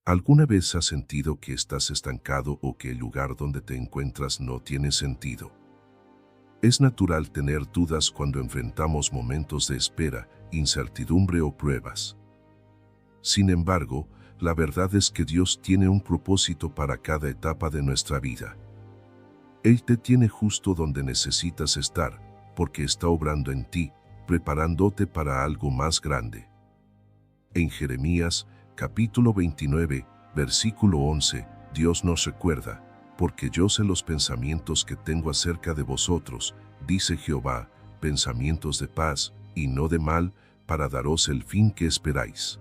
¿Alguna vez has sentido que estás estancado o que el lugar donde te encuentras no tiene sentido? Es natural tener dudas cuando enfrentamos momentos de espera, incertidumbre o pruebas. Sin embargo, la verdad es que Dios tiene un propósito para cada etapa de nuestra vida. Él te tiene justo donde necesitas estar, porque está obrando en ti, preparándote para algo más grande. En Jeremías, capítulo 29, versículo 11, Dios nos recuerda: porque yo sé los pensamientos que tengo acerca de vosotros, dice Jehová, pensamientos de paz y no de mal, para daros el fin que esperáis.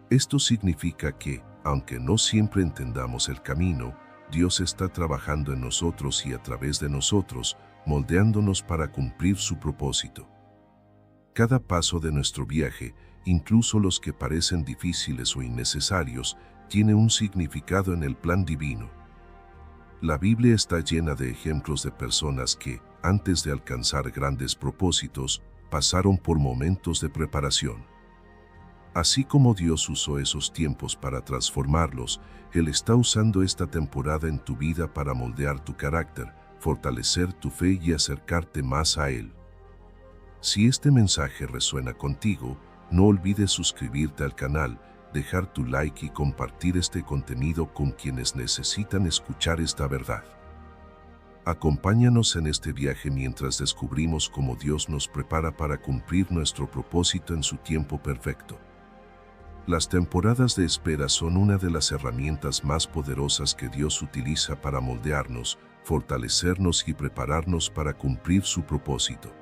Esto significa que, aunque no siempre entendamos el camino, Dios está trabajando en nosotros y a través de nosotros, moldeándonos para cumplir su propósito. Cada paso de nuestro viaje, incluso los que parecen difíciles o innecesarios, tiene un significado en el plan divino. La Biblia está llena de ejemplos de personas que, antes de alcanzar grandes propósitos, pasaron por momentos de preparación. Así como Dios usó esos tiempos para transformarlos, Él está usando esta temporada en tu vida para moldear tu carácter, fortalecer tu fe y acercarte más a Él. Si este mensaje resuena contigo, no olvides suscribirte al canal, dejar tu like y compartir este contenido con quienes necesitan escuchar esta verdad. Acompáñanos en este viaje mientras descubrimos cómo Dios nos prepara para cumplir nuestro propósito en su tiempo perfecto. Las temporadas de espera son una de las herramientas más poderosas que Dios utiliza para moldearnos, fortalecernos y prepararnos para cumplir su propósito.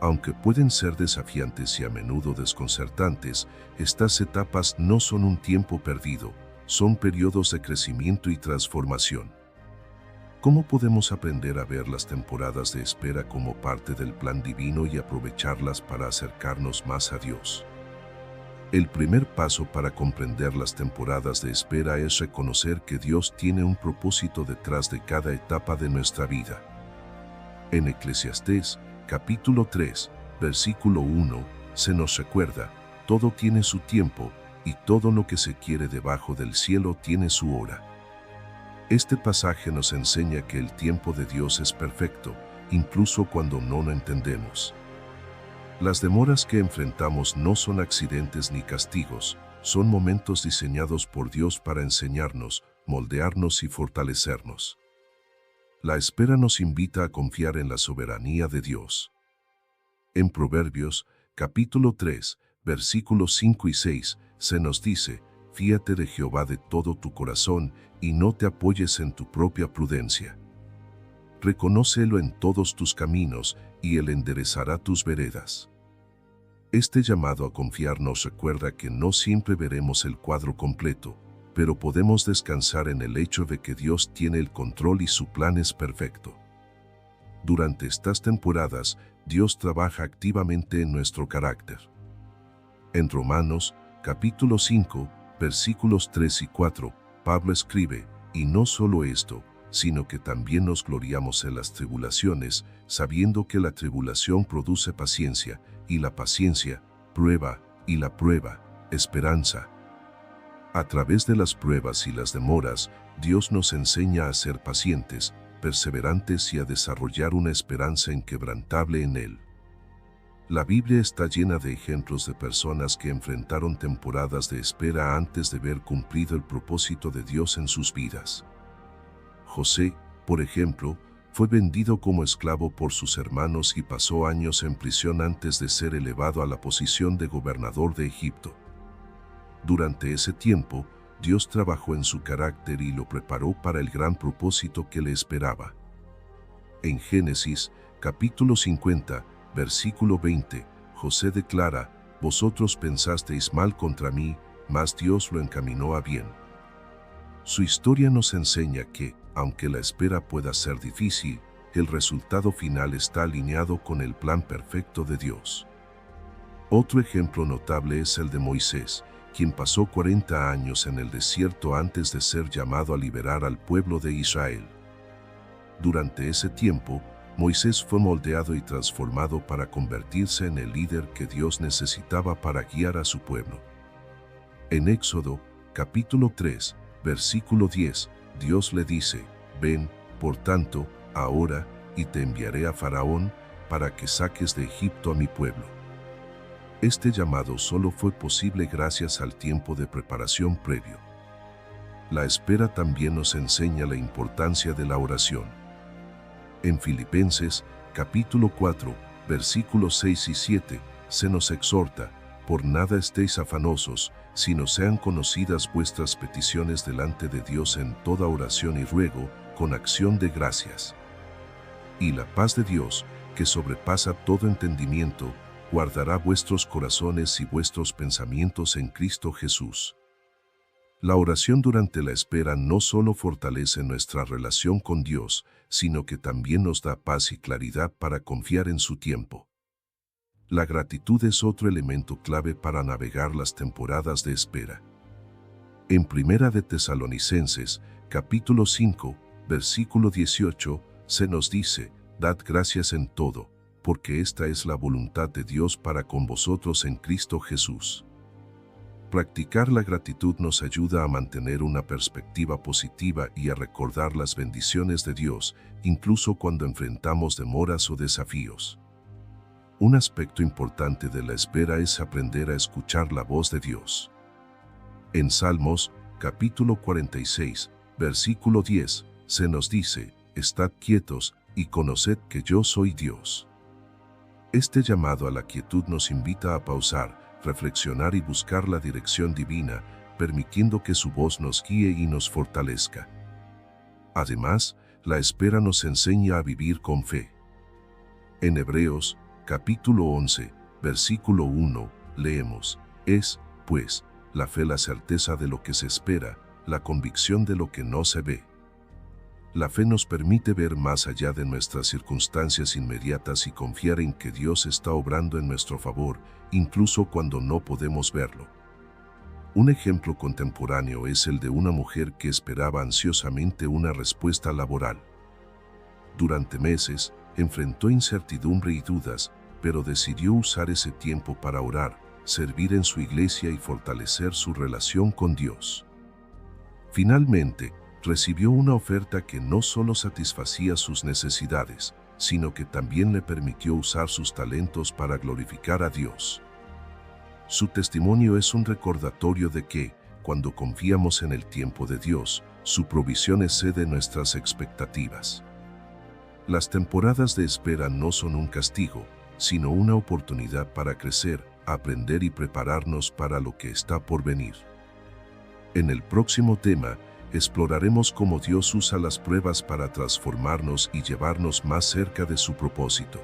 Aunque pueden ser desafiantes y a menudo desconcertantes, estas etapas no son un tiempo perdido, son periodos de crecimiento y transformación. ¿Cómo podemos aprender a ver las temporadas de espera como parte del plan divino y aprovecharlas para acercarnos más a Dios? El primer paso para comprender las temporadas de espera es reconocer que Dios tiene un propósito detrás de cada etapa de nuestra vida. En Eclesiastés, capítulo 3, versículo 1, se nos recuerda: todo tiene su tiempo, y todo lo que se quiere debajo del cielo tiene su hora. Este pasaje nos enseña que el tiempo de Dios es perfecto, incluso cuando no lo entendemos. Las demoras que enfrentamos no son accidentes ni castigos, son momentos diseñados por Dios para enseñarnos, moldearnos y fortalecernos. La espera nos invita a confiar en la soberanía de Dios. En Proverbios, capítulo 3, versículos 5 y 6, se nos dice: fíate de Jehová de todo tu corazón y no te apoyes en tu propia prudencia. Reconócelo en todos tus caminos y Él enderezará tus veredas. Este llamado a confiar nos recuerda que no siempre veremos el cuadro completo, pero podemos descansar en el hecho de que Dios tiene el control y su plan es perfecto. Durante estas temporadas, Dios trabaja activamente en nuestro carácter. En Romanos, capítulo 5, versículos 3 y 4, Pablo escribe: y no solo esto, sino que también nos gloriamos en las tribulaciones, sabiendo que la tribulación produce paciencia, y la paciencia, prueba, y la prueba, esperanza. A través de las pruebas y las demoras, Dios nos enseña a ser pacientes, perseverantes y a desarrollar una esperanza inquebrantable en Él. La Biblia está llena de ejemplos de personas que enfrentaron temporadas de espera antes de ver cumplido el propósito de Dios en sus vidas. José, por ejemplo, fue vendido como esclavo por sus hermanos y pasó años en prisión antes de ser elevado a la posición de gobernador de Egipto. Durante ese tiempo, Dios trabajó en su carácter y lo preparó para el gran propósito que le esperaba. En Génesis, capítulo 50, versículo 20, José declara: vosotros pensasteis mal contra mí, mas Dios lo encaminó a bien. Su historia nos enseña que, aunque la espera pueda ser difícil, el resultado final está alineado con el plan perfecto de Dios. Otro ejemplo notable es el de Moisés, quien pasó 40 años en el desierto antes de ser llamado a liberar al pueblo de Israel. Durante ese tiempo, Moisés fue moldeado y transformado para convertirse en el líder que Dios necesitaba para guiar a su pueblo. En Éxodo, capítulo 3, versículo 10, Dios le dice: ven, por tanto, ahora, y te enviaré a Faraón, para que saques de Egipto a mi pueblo. Este llamado solo fue posible gracias al tiempo de preparación previo. La espera también nos enseña la importancia de la oración. En Filipenses, capítulo 4, versículos 6 y 7, se nos exhorta: por nada estéis afanosos, sino sean conocidas vuestras peticiones delante de Dios en toda oración y ruego, con acción de gracias. Y la paz de Dios, que sobrepasa todo entendimiento, guardará vuestros corazones y vuestros pensamientos en Cristo Jesús. La oración durante la espera no solo fortalece nuestra relación con Dios, sino que también nos da paz y claridad para confiar en su tiempo. La gratitud es otro elemento clave para navegar las temporadas de espera. En Primera de Tesalonicenses, capítulo 5, versículo 18, se nos dice: dad gracias en todo, porque esta es la voluntad de Dios para con vosotros en Cristo Jesús. Practicar la gratitud nos ayuda a mantener una perspectiva positiva y a recordar las bendiciones de Dios, incluso cuando enfrentamos demoras o desafíos. Un aspecto importante de la espera es aprender a escuchar la voz de Dios. En Salmos, capítulo 46, versículo 10, se nos dice: estad quietos y conoced que yo soy Dios. Este llamado a la quietud nos invita a pausar, reflexionar y buscar la dirección divina, permitiendo que su voz nos guíe y nos fortalezca. Además, la espera nos enseña a vivir con fe. En Hebreos, capítulo 11, versículo 1, leemos: es, pues, la fe la certeza de lo que se espera, la convicción de lo que no se ve. La fe nos permite ver más allá de nuestras circunstancias inmediatas y confiar en que Dios está obrando en nuestro favor, incluso cuando no podemos verlo. Un ejemplo contemporáneo es el de una mujer que esperaba ansiosamente una respuesta laboral. Durante meses, enfrentó incertidumbre y dudas, pero decidió usar ese tiempo para orar, servir en su iglesia y fortalecer su relación con Dios. Finalmente, recibió una oferta que no solo satisfacía sus necesidades, sino que también le permitió usar sus talentos para glorificar a Dios. Su testimonio es un recordatorio de que, cuando confiamos en el tiempo de Dios, su provisión excede nuestras expectativas. Las temporadas de espera no son un castigo, sino una oportunidad para crecer, aprender y prepararnos para lo que está por venir. En el próximo tema, exploraremos cómo Dios usa las pruebas para transformarnos y llevarnos más cerca de su propósito.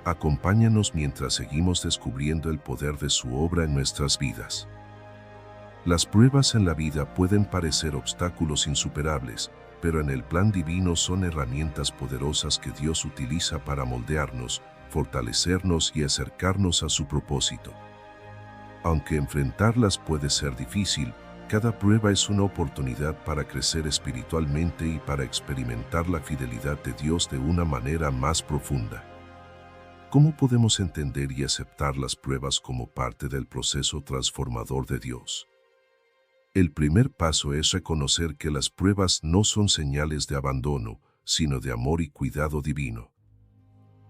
Acompáñanos mientras seguimos descubriendo el poder de su obra en nuestras vidas. Las pruebas en la vida pueden parecer obstáculos insuperables, pero en el plan divino son herramientas poderosas que Dios utiliza para moldearnos, fortalecernos y acercarnos a su propósito. Aunque enfrentarlas puede ser difícil, cada prueba es una oportunidad para crecer espiritualmente y para experimentar la fidelidad de Dios de una manera más profunda. ¿Cómo podemos entender y aceptar las pruebas como parte del proceso transformador de Dios? El primer paso es reconocer que las pruebas no son señales de abandono, sino de amor y cuidado divino.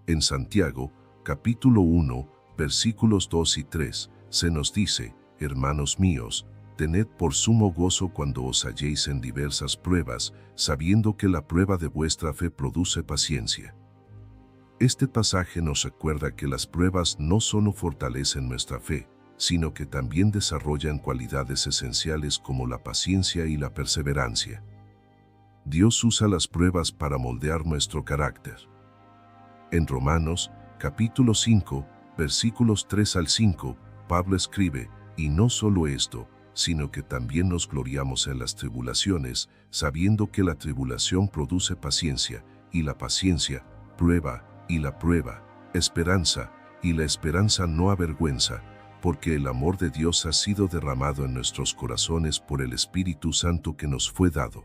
En Santiago, capítulo 1, versículos 2 y 3, se nos dice: hermanos míos, tened por sumo gozo cuando os halléis en diversas pruebas, sabiendo que la prueba de vuestra fe produce paciencia. Este pasaje nos recuerda que las pruebas no solo fortalecen nuestra fe, sino que también desarrollan cualidades esenciales como la paciencia y la perseverancia. Dios usa las pruebas para moldear nuestro carácter. En Romanos, capítulo 5, versículos 3 al 5, Pablo escribe: y no solo esto, sino que también nos gloriamos en las tribulaciones, sabiendo que la tribulación produce paciencia, y la paciencia, prueba, y la prueba, esperanza, y la esperanza no avergüenza, porque el amor de Dios ha sido derramado en nuestros corazones por el Espíritu Santo que nos fue dado.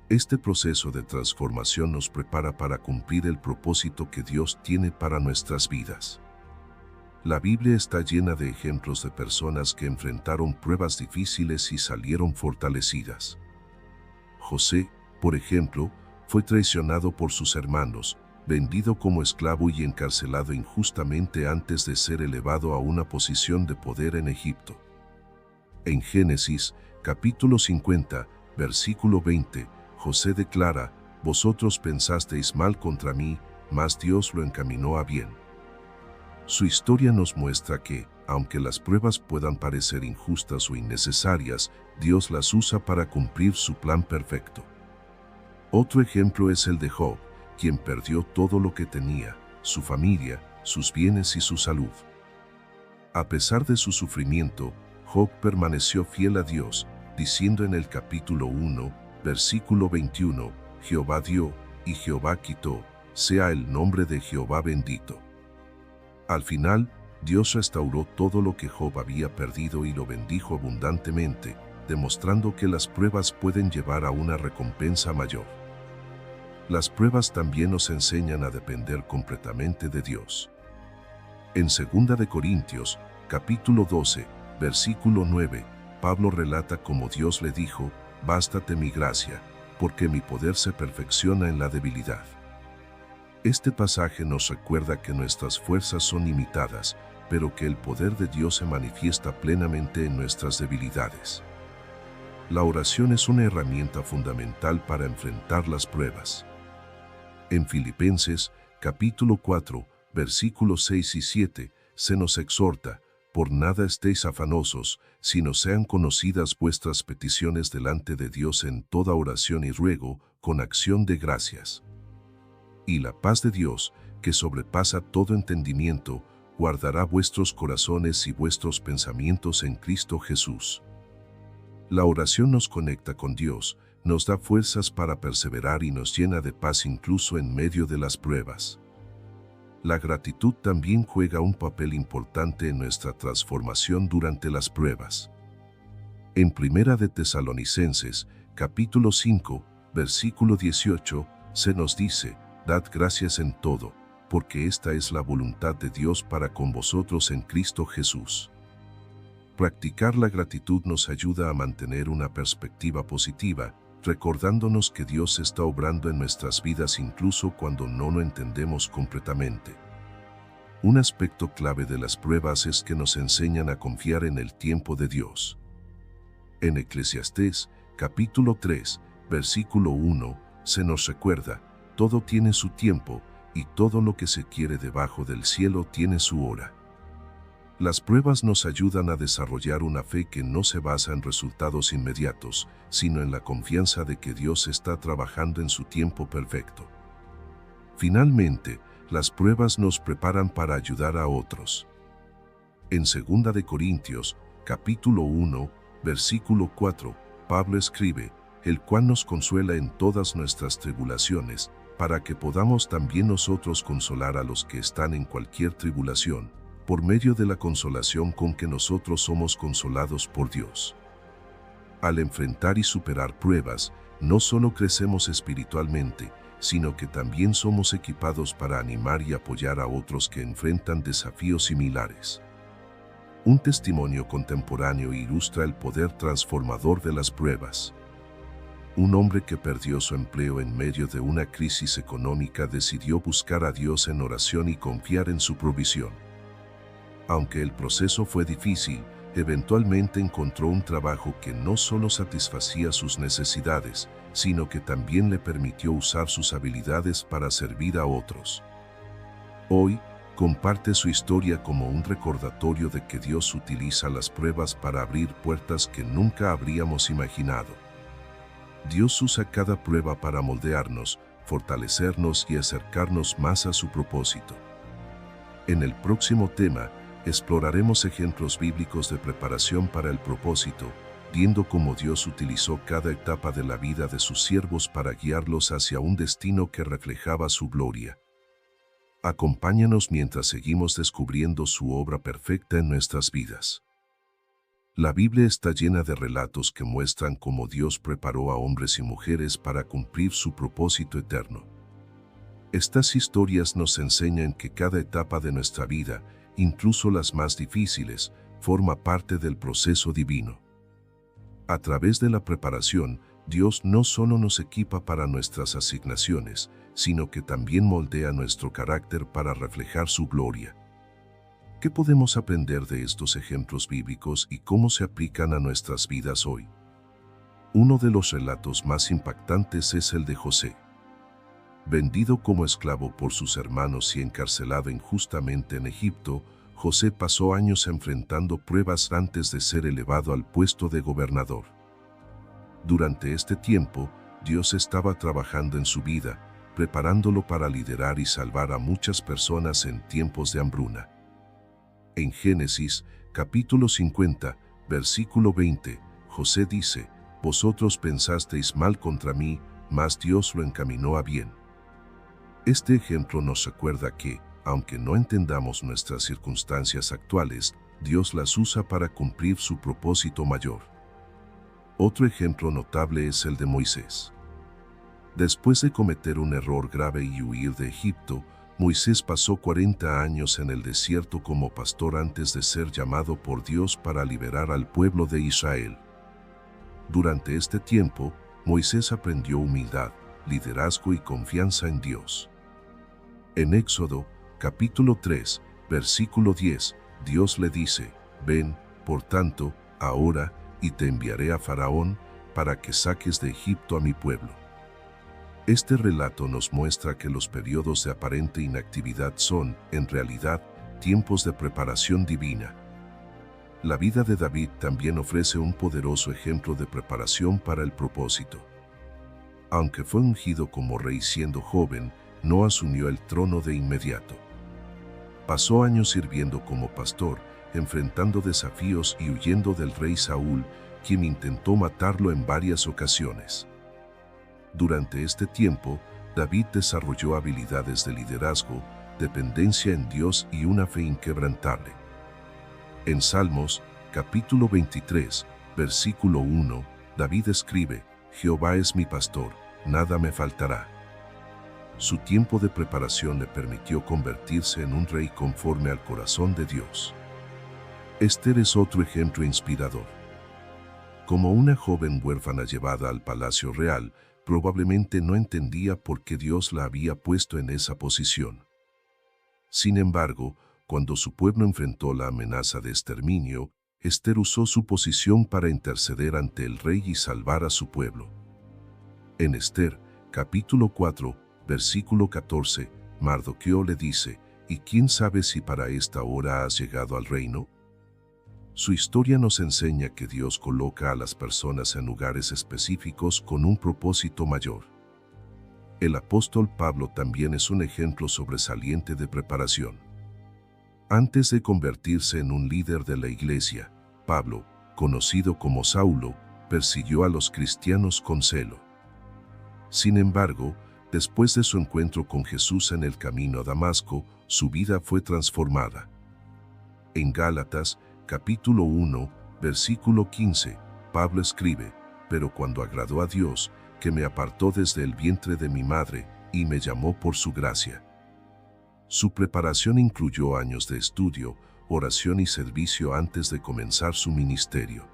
Este proceso de transformación nos prepara para cumplir el propósito que Dios tiene para nuestras vidas. La Biblia está llena de ejemplos de personas que enfrentaron pruebas difíciles y salieron fortalecidas. José, por ejemplo, fue traicionado por sus hermanos, vendido como esclavo y encarcelado injustamente antes de ser elevado a una posición de poder en Egipto. En Génesis, capítulo 50, versículo 20, José declara: «Vosotros pensasteis mal contra mí, mas Dios lo encaminó a bien». Su historia nos muestra que, aunque las pruebas puedan parecer injustas o innecesarias, Dios las usa para cumplir su plan perfecto. Otro ejemplo es el de Job, quien perdió todo lo que tenía, su familia, sus bienes y su salud. A pesar de su sufrimiento, Job permaneció fiel a Dios, diciendo en el capítulo 1, versículo 21, «Jehová dio, y Jehová quitó, sea el nombre de Jehová bendito». Al final, Dios restauró todo lo que Job había perdido y lo bendijo abundantemente, demostrando que las pruebas pueden llevar a una recompensa mayor. Las pruebas también nos enseñan a depender completamente de Dios. En 2 de Corintios, capítulo 12, versículo 9, Pablo relata cómo Dios le dijo: «Bástate mi gracia, porque mi poder se perfecciona en la debilidad». Este pasaje nos recuerda que nuestras fuerzas son limitadas, pero que el poder de Dios se manifiesta plenamente en nuestras debilidades. La oración es una herramienta fundamental para enfrentar las pruebas. En Filipenses, capítulo 4, versículos 6 y 7, se nos exhorta: «Por nada estéis afanosos, sino sean conocidas vuestras peticiones delante de Dios en toda oración y ruego, con acción de gracias. Y la paz de Dios, que sobrepasa todo entendimiento, guardará vuestros corazones y vuestros pensamientos en Cristo Jesús». La oración nos conecta con Dios, nos da fuerzas para perseverar y nos llena de paz incluso en medio de las pruebas. La gratitud también juega un papel importante en nuestra transformación durante las pruebas. En Primera de Tesalonicenses, capítulo 5, versículo 18, se nos dice: «Dad gracias en todo, porque esta es la voluntad de Dios para con vosotros en Cristo Jesús». Practicar la gratitud nos ayuda a mantener una perspectiva positiva, recordándonos que Dios está obrando en nuestras vidas incluso cuando no lo entendemos completamente. Un aspecto clave de las pruebas es que nos enseñan a confiar en el tiempo de Dios. En Eclesiastés, capítulo 3, versículo 1, se nos recuerda: «Todo tiene su tiempo, y todo lo que se quiere debajo del cielo tiene su hora». Las pruebas nos ayudan a desarrollar una fe que no se basa en resultados inmediatos, sino en la confianza de que Dios está trabajando en su tiempo perfecto. Finalmente, las pruebas nos preparan para ayudar a otros. En 2 de Corintios, capítulo 1, versículo 4, Pablo escribe: «El cual nos consuela en todas nuestras tribulaciones, para que podamos también nosotros consolar a los que están en cualquier tribulación, por medio de la consolación con que nosotros somos consolados por Dios». Al enfrentar y superar pruebas, no solo crecemos espiritualmente, sino que también somos equipados para animar y apoyar a otros que enfrentan desafíos similares. Un testimonio contemporáneo ilustra el poder transformador de las pruebas. Un hombre que perdió su empleo en medio de una crisis económica decidió buscar a Dios en oración y confiar en su provisión. Aunque el proceso fue difícil, eventualmente encontró un trabajo que no solo satisfacía sus necesidades, sino que también le permitió usar sus habilidades para servir a otros. Hoy, comparte su historia como un recordatorio de que Dios utiliza las pruebas para abrir puertas que nunca habríamos imaginado. Dios usa cada prueba para moldearnos, fortalecernos y acercarnos más a su propósito. En el próximo tema, exploraremos ejemplos bíblicos de preparación para el propósito, viendo cómo Dios utilizó cada etapa de la vida de sus siervos para guiarlos hacia un destino que reflejaba su gloria. Acompáñanos mientras seguimos descubriendo su obra perfecta en nuestras vidas. La Biblia está llena de relatos que muestran cómo Dios preparó a hombres y mujeres para cumplir su propósito eterno. Estas historias nos enseñan que cada etapa de nuestra vida, incluso las más difíciles, forma parte del proceso divino. A través de la preparación, Dios no solo nos equipa para nuestras asignaciones, sino que también moldea nuestro carácter para reflejar su gloria. ¿Qué podemos aprender de estos ejemplos bíblicos y cómo se aplican a nuestras vidas hoy? Uno de los relatos más impactantes es el de José. Vendido como esclavo por sus hermanos y encarcelado injustamente en Egipto, José pasó años enfrentando pruebas antes de ser elevado al puesto de gobernador. Durante este tiempo, Dios estaba trabajando en su vida, preparándolo para liderar y salvar a muchas personas en tiempos de hambruna. En Génesis, capítulo 50, versículo 20, José dice: «Vosotros pensasteis mal contra mí, mas Dios lo encaminó a bien». Este ejemplo nos recuerda que, aunque no entendamos nuestras circunstancias actuales, Dios las usa para cumplir su propósito mayor. Otro ejemplo notable es el de Moisés. Después de cometer un error grave y huir de Egipto, Moisés pasó 40 años en el desierto como pastor antes de ser llamado por Dios para liberar al pueblo de Israel. Durante este tiempo, Moisés aprendió humildad, liderazgo y confianza en Dios. En Éxodo, capítulo 3, versículo 10, Dios le dice: «Ven, por tanto, ahora, y te enviaré a Faraón, para que saques de Egipto a mi pueblo». Este relato nos muestra que los periodos de aparente inactividad son, en realidad, tiempos de preparación divina. La vida de David también ofrece un poderoso ejemplo de preparación para el propósito. Aunque fue ungido como rey siendo joven, no asumió el trono de inmediato. Pasó años sirviendo como pastor, enfrentando desafíos y huyendo del rey Saúl, quien intentó matarlo en varias ocasiones. Durante este tiempo, David desarrolló habilidades de liderazgo, dependencia en Dios y una fe inquebrantable. En Salmos, capítulo 23, versículo 1, David escribe: «Jehová es mi pastor, nada me faltará». Su tiempo de preparación le permitió convertirse en un rey conforme al corazón de Dios. Esther es otro ejemplo inspirador. Como una joven huérfana llevada al palacio real, probablemente no entendía por qué Dios la había puesto en esa posición. Sin embargo, cuando su pueblo enfrentó la amenaza de exterminio, Esther usó su posición para interceder ante el rey y salvar a su pueblo. En Esther, capítulo 4, versículo 14, Mardoqueo le dice: «¿Y quién sabe si para esta hora has llegado al reino?». Su historia nos enseña que Dios coloca a las personas en lugares específicos con un propósito mayor. El apóstol Pablo también es un ejemplo sobresaliente de preparación. Antes de convertirse en un líder de la iglesia, Pablo, conocido como Saulo, persiguió a los cristianos con celo. Sin embargo, después de su encuentro con Jesús en el camino a Damasco, su vida fue transformada. En Gálatas, capítulo 1, versículo 15, Pablo escribe: «Pero cuando agradó a Dios, que me apartó desde el vientre de mi madre, y me llamó por su gracia». Su preparación incluyó años de estudio, oración y servicio antes de comenzar su ministerio.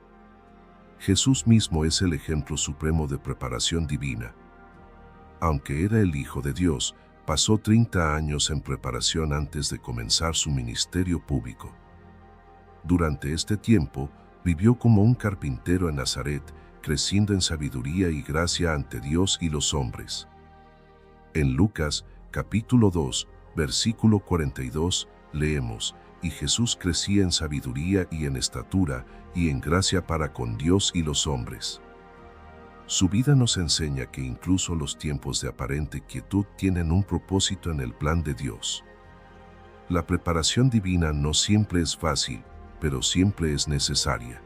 Jesús mismo es el ejemplo supremo de preparación divina. Aunque era el Hijo de Dios, pasó 30 años en preparación antes de comenzar su ministerio público. Durante este tiempo, vivió como un carpintero en Nazaret, creciendo en sabiduría y gracia ante Dios y los hombres. En Lucas, capítulo 2, versículo 42, leemos: «Y Jesús crecía en sabiduría y en estatura, y en gracia para con Dios y los hombres». Su vida nos enseña que incluso los tiempos de aparente quietud tienen un propósito en el plan de Dios. La preparación divina no siempre es fácil, pero siempre es necesaria.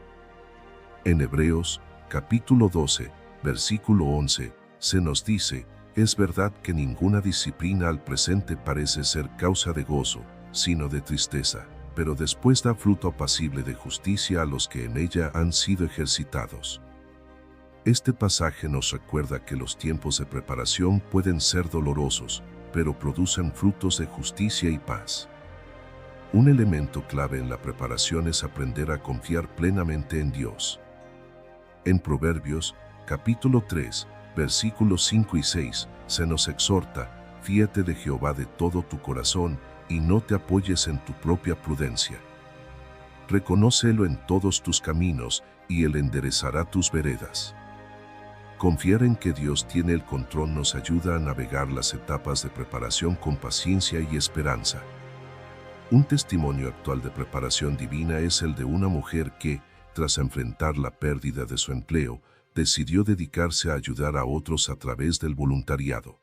En Hebreos, capítulo 12, versículo 11, se nos dice: «Es verdad que ninguna disciplina al presente parece ser causa de gozo, sino de tristeza, pero después da fruto apacible de justicia a los que en ella han sido ejercitados». Este pasaje nos recuerda que los tiempos de preparación pueden ser dolorosos, pero producen frutos de justicia y paz. Un elemento clave en la preparación es aprender a confiar plenamente en Dios. En Proverbios, capítulo 3, versículos 5 y 6, se nos exhorta: fíate de Jehová de todo tu corazón y no te apoyes en tu propia prudencia. Reconócelo en todos tus caminos y Él enderezará tus veredas. Confiar en que Dios tiene el control nos ayuda a navegar las etapas de preparación con paciencia y esperanza. Un testimonio actual de preparación divina es el de una mujer que, tras enfrentar la pérdida de su empleo, decidió dedicarse a ayudar a otros a través del voluntariado.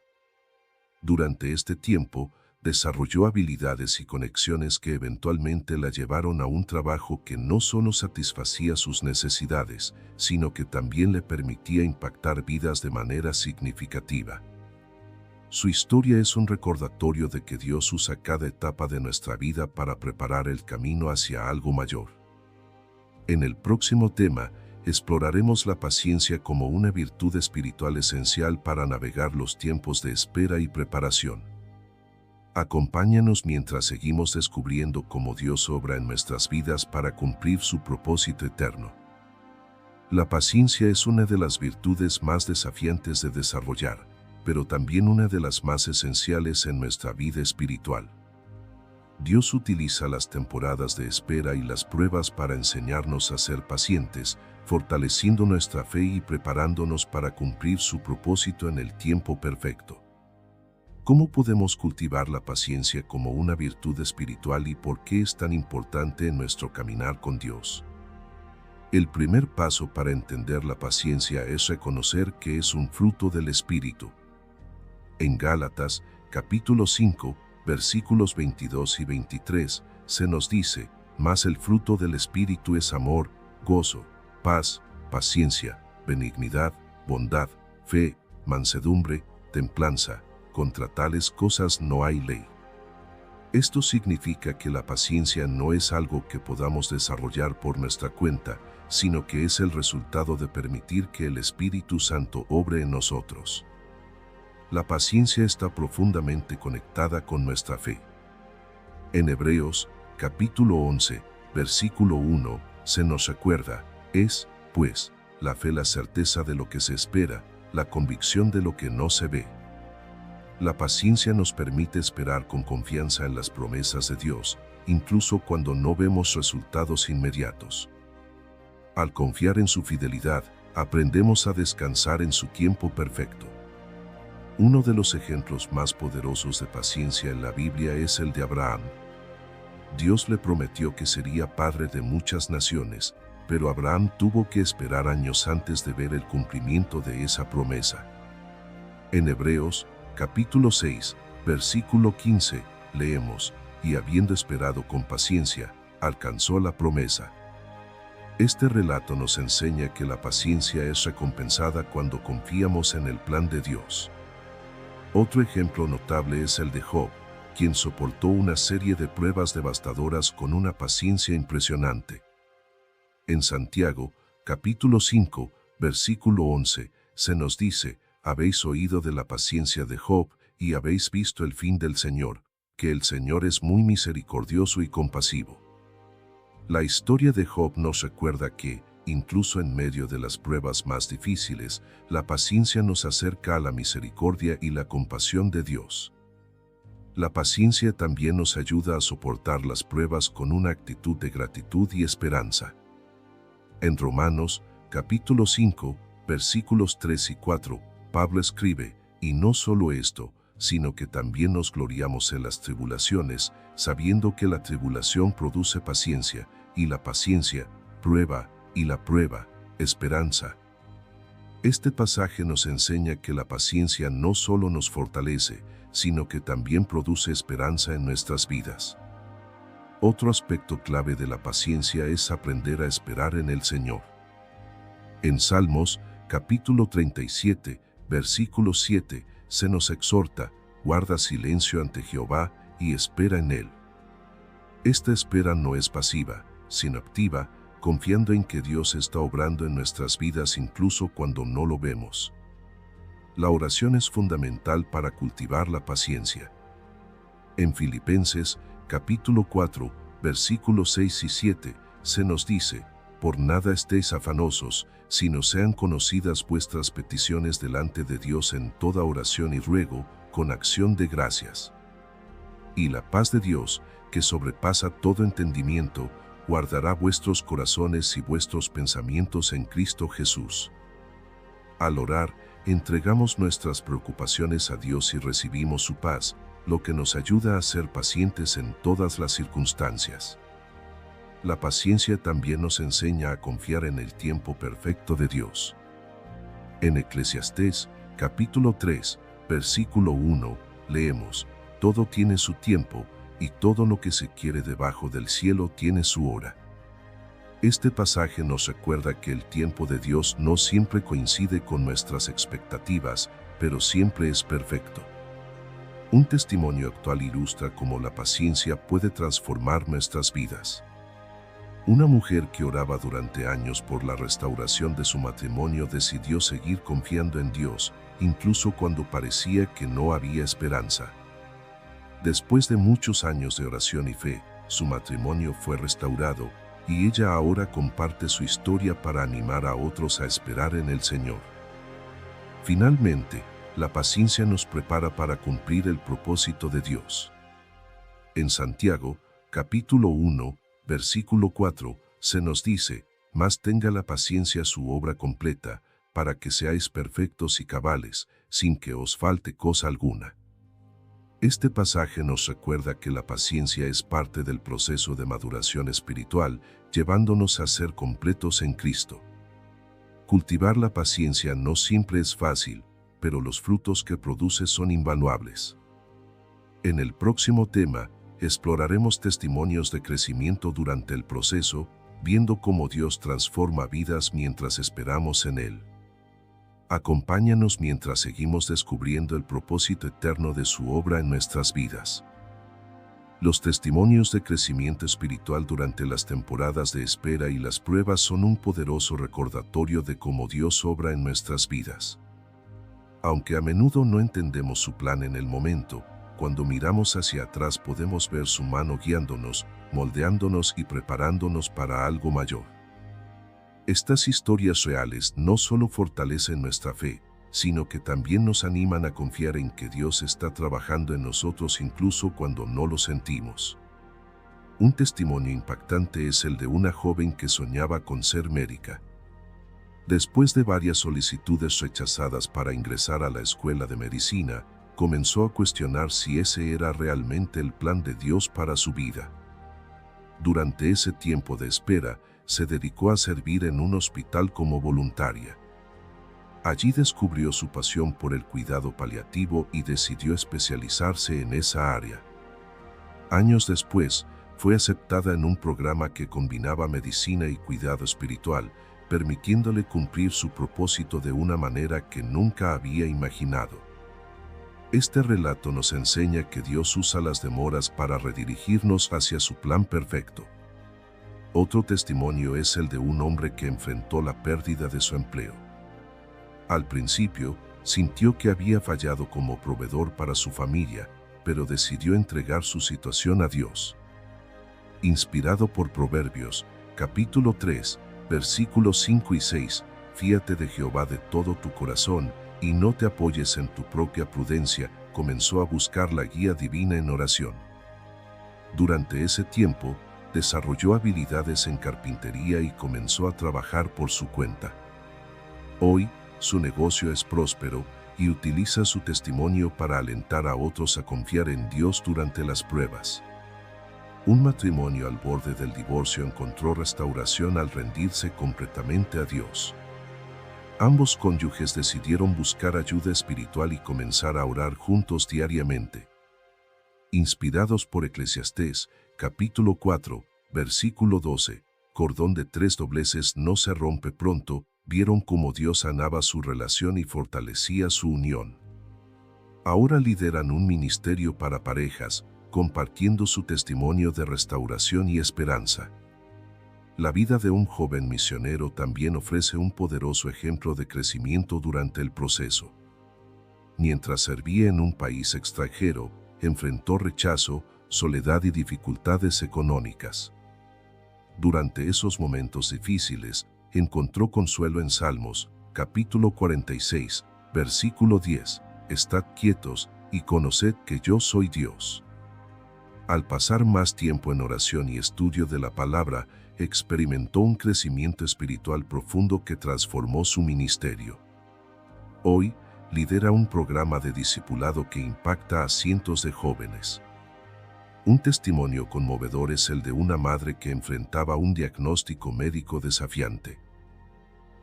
Durante este tiempo, desarrolló habilidades y conexiones que eventualmente la llevaron a un trabajo que no solo satisfacía sus necesidades, sino que también le permitía impactar vidas de manera significativa. Su historia es un recordatorio de que Dios usa cada etapa de nuestra vida para preparar el camino hacia algo mayor. En el próximo tema, exploraremos la paciencia como una virtud espiritual esencial para navegar los tiempos de espera y preparación. Acompáñanos mientras seguimos descubriendo cómo Dios obra en nuestras vidas para cumplir su propósito eterno. La paciencia es una de las virtudes más desafiantes de desarrollar, pero también una de las más esenciales en nuestra vida espiritual. Dios utiliza las temporadas de espera y las pruebas para enseñarnos a ser pacientes, fortaleciendo nuestra fe y preparándonos para cumplir su propósito en el tiempo perfecto. ¿Cómo podemos cultivar la paciencia como una virtud espiritual y por qué es tan importante en nuestro caminar con Dios? El primer paso para entender la paciencia es reconocer que es un fruto del Espíritu. En Gálatas, capítulo 5, versículos 22 y 23, se nos dice: mas el fruto del Espíritu es amor, gozo, paz, paciencia, benignidad, bondad, fe, mansedumbre, templanza. Contra tales cosas no hay ley. Esto significa que la paciencia no es algo que podamos desarrollar por nuestra cuenta, sino que es el resultado de permitir que el Espíritu Santo obre en nosotros. La paciencia está profundamente conectada con nuestra fe. En Hebreos, capítulo 11, versículo 1, se nos recuerda: es, pues, la fe la certeza de lo que se espera, la convicción de lo que no se ve. La paciencia nos permite esperar con confianza en las promesas de Dios, incluso cuando no vemos resultados inmediatos. Al confiar en su fidelidad, aprendemos a descansar en su tiempo perfecto. Uno de los ejemplos más poderosos de paciencia en la Biblia es el de Abraham. Dios le prometió que sería padre de muchas naciones, pero Abraham tuvo que esperar años antes de ver el cumplimiento de esa promesa. En Hebreos, capítulo 6, versículo 15, leemos: y habiendo esperado con paciencia, alcanzó la promesa. Este relato nos enseña que la paciencia es recompensada cuando confiamos en el plan de Dios. Otro ejemplo notable es el de Job, quien soportó una serie de pruebas devastadoras con una paciencia impresionante. En Santiago, capítulo 5, versículo 11, se nos dice: habéis oído de la paciencia de Job y habéis visto el fin del Señor, que el Señor es muy misericordioso y compasivo. La historia de Job nos recuerda que, incluso en medio de las pruebas más difíciles, la paciencia nos acerca a la misericordia y la compasión de Dios. La paciencia también nos ayuda a soportar las pruebas con una actitud de gratitud y esperanza. En Romanos, capítulo 5, versículos 3 y 4, Pablo escribe: y no solo esto, sino que también nos gloriamos en las tribulaciones, sabiendo que la tribulación produce paciencia, y la paciencia, prueba, y la prueba, esperanza. Este pasaje nos enseña que la paciencia no solo nos fortalece, sino que también produce esperanza en nuestras vidas. Otro aspecto clave de la paciencia es aprender a esperar en el Señor. En Salmos, capítulo 37, versículo 7, se nos exhorta: guarda silencio ante Jehová y espera en Él. Esta espera no es pasiva, sino activa, confiando en que Dios está obrando en nuestras vidas incluso cuando no lo vemos. La oración es fundamental para cultivar la paciencia. En Filipenses, capítulo 4, versículos 6 y 7, se nos dice: por nada estéis afanosos, sino sean conocidas vuestras peticiones delante de Dios en toda oración y ruego, con acción de gracias. Y la paz de Dios, que sobrepasa todo entendimiento, guardará vuestros corazones y vuestros pensamientos en Cristo Jesús. Al orar, entregamos nuestras preocupaciones a Dios y recibimos su paz, lo que nos ayuda a ser pacientes en todas las circunstancias. La paciencia también nos enseña a confiar en el tiempo perfecto de Dios. En Eclesiastés, capítulo 3, versículo 1, leemos: todo tiene su tiempo, y todo lo que se quiere debajo del cielo tiene su hora. Este pasaje nos recuerda que el tiempo de Dios no siempre coincide con nuestras expectativas, pero siempre es perfecto. Un testimonio actual ilustra cómo la paciencia puede transformar nuestras vidas. Una mujer que oraba durante años por la restauración de su matrimonio decidió seguir confiando en Dios, incluso cuando parecía que no había esperanza. Después de muchos años de oración y fe, su matrimonio fue restaurado, y ella ahora comparte su historia para animar a otros a esperar en el Señor. Finalmente, la paciencia nos prepara para cumplir el propósito de Dios. En Santiago, capítulo 1, versículo 4, se nos dice: mas tenga la paciencia su obra completa, para que seáis perfectos y cabales, sin que os falte cosa alguna. Este pasaje nos recuerda que la paciencia es parte del proceso de maduración espiritual, llevándonos a ser completos en Cristo. Cultivar la paciencia no siempre es fácil, pero los frutos que produce son invaluables. En el próximo tema, exploraremos testimonios de crecimiento durante el proceso, viendo cómo Dios transforma vidas mientras esperamos en Él. Acompáñanos mientras seguimos descubriendo el propósito eterno de su obra en nuestras vidas. Los testimonios de crecimiento espiritual durante las temporadas de espera y las pruebas son un poderoso recordatorio de cómo Dios obra en nuestras vidas. Aunque a menudo no entendemos su plan en el momento, cuando miramos hacia atrás podemos ver su mano guiándonos, moldeándonos y preparándonos para algo mayor. Estas historias reales no solo fortalecen nuestra fe, sino que también nos animan a confiar en que Dios está trabajando en nosotros incluso cuando no lo sentimos. Un testimonio impactante es el de una joven que soñaba con ser médica. Después de varias solicitudes rechazadas para ingresar a la escuela de medicina, comenzó a cuestionar si ese era realmente el plan de Dios para su vida. Durante ese tiempo de espera, se dedicó a servir en un hospital como voluntaria. Allí descubrió su pasión por el cuidado paliativo y decidió especializarse en esa área. Años después, fue aceptada en un programa que combinaba medicina y cuidado espiritual, permitiéndole cumplir su propósito de una manera que nunca había imaginado. Este relato nos enseña que Dios usa las demoras para redirigirnos hacia su plan perfecto. Otro testimonio es el de un hombre que enfrentó la pérdida de su empleo. Al principio, sintió que había fallado como proveedor para su familia, pero decidió entregar su situación a Dios. Inspirado por Proverbios, capítulo 3, versículos 5 y 6, fíate de Jehová de todo tu corazón, y no te apoyes en tu propia prudencia, comenzó a buscar la guía divina en oración. Durante ese tiempo, desarrolló habilidades en carpintería y comenzó a trabajar por su cuenta. Hoy, su negocio es próspero y utiliza su testimonio para alentar a otros a confiar en Dios durante las pruebas. Un matrimonio al borde del divorcio encontró restauración al rendirse completamente a Dios. Ambos cónyuges decidieron buscar ayuda espiritual y comenzar a orar juntos diariamente. Inspirados por Eclesiastés, capítulo 4, versículo 12, cordón de 3 dobleces no se rompe pronto, vieron cómo Dios sanaba su relación y fortalecía su unión. Ahora lideran un ministerio para parejas, compartiendo su testimonio de restauración y esperanza. La vida de un joven misionero también ofrece un poderoso ejemplo de crecimiento durante el proceso. Mientras servía en un país extranjero, enfrentó rechazo, soledad y dificultades económicas. Durante esos momentos difíciles, encontró consuelo en Salmos, capítulo 46, versículo 10. Estad quietos y conoced que yo soy Dios. Al pasar más tiempo en oración y estudio de la palabra, experimentó un crecimiento espiritual profundo que transformó su ministerio. Hoy, lidera un programa de discipulado que impacta a cientos de jóvenes. Un testimonio conmovedor es el de una madre que enfrentaba un diagnóstico médico desafiante.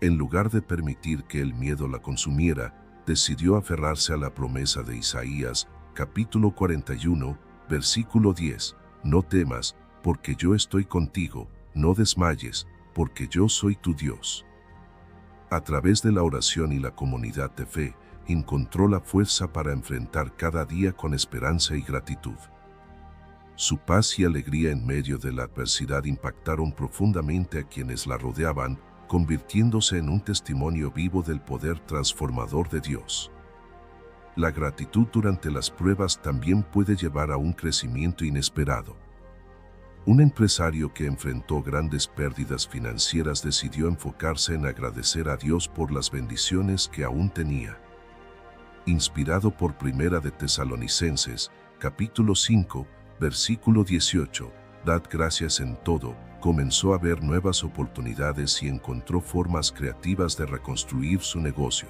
En lugar de permitir que el miedo la consumiera, decidió aferrarse a la promesa de Isaías, capítulo 41, versículo 10. No temas, porque yo estoy contigo, no desmayes, porque yo soy tu Dios. A través de la oración y la comunidad de fe, encontró la fuerza para enfrentar cada día con esperanza y gratitud. Su paz y alegría en medio de la adversidad impactaron profundamente a quienes la rodeaban, convirtiéndose en un testimonio vivo del poder transformador de Dios. La gratitud durante las pruebas también puede llevar a un crecimiento inesperado. Un empresario que enfrentó grandes pérdidas financieras decidió enfocarse en agradecer a Dios por las bendiciones que aún tenía. Inspirado por Primera de Tesalonicenses, capítulo 5, versículo 18, dad gracias en todo, comenzó a ver nuevas oportunidades y encontró formas creativas de reconstruir su negocio.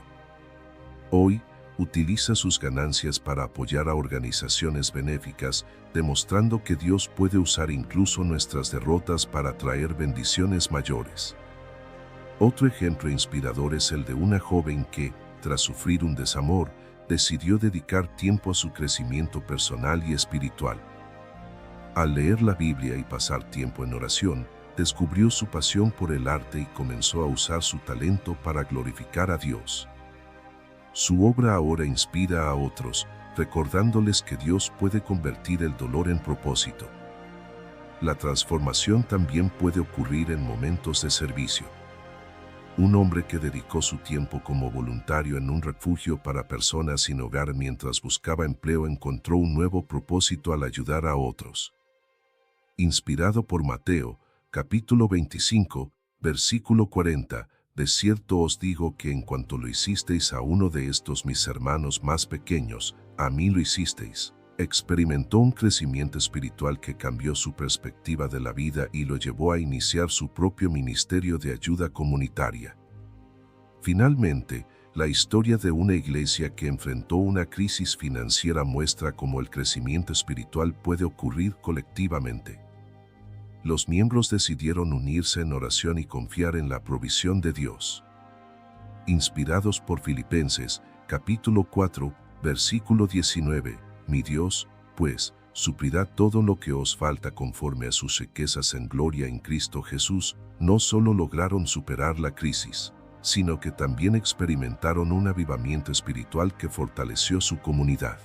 Hoy, utiliza sus ganancias para apoyar a organizaciones benéficas, demostrando que Dios puede usar incluso nuestras derrotas para traer bendiciones mayores. Otro ejemplo inspirador es el de una joven que, tras sufrir un desamor, decidió dedicar tiempo a su crecimiento personal y espiritual. Al leer la Biblia y pasar tiempo en oración, descubrió su pasión por el arte y comenzó a usar su talento para glorificar a Dios. Su obra ahora inspira a otros, recordándoles que Dios puede convertir el dolor en propósito. La transformación también puede ocurrir en momentos de servicio. Un hombre que dedicó su tiempo como voluntario en un refugio para personas sin hogar mientras buscaba empleo encontró un nuevo propósito al ayudar a otros. Inspirado por Mateo, capítulo 25, versículo 40, de cierto os digo que en cuanto lo hicisteis a uno de estos mis hermanos más pequeños, a mí lo hicisteis. Experimentó un crecimiento espiritual que cambió su perspectiva de la vida y lo llevó a iniciar su propio ministerio de ayuda comunitaria. Finalmente, la historia de una iglesia que enfrentó una crisis financiera muestra cómo el crecimiento espiritual puede ocurrir colectivamente. Los miembros decidieron unirse en oración y confiar en la provisión de Dios. Inspirados por Filipenses, capítulo 4, versículo 19, mi Dios, pues, suplirá todo lo que os falta conforme a sus riquezas en gloria en Cristo Jesús. No solo lograron superar la crisis, sino que también experimentaron un avivamiento espiritual que fortaleció su comunidad.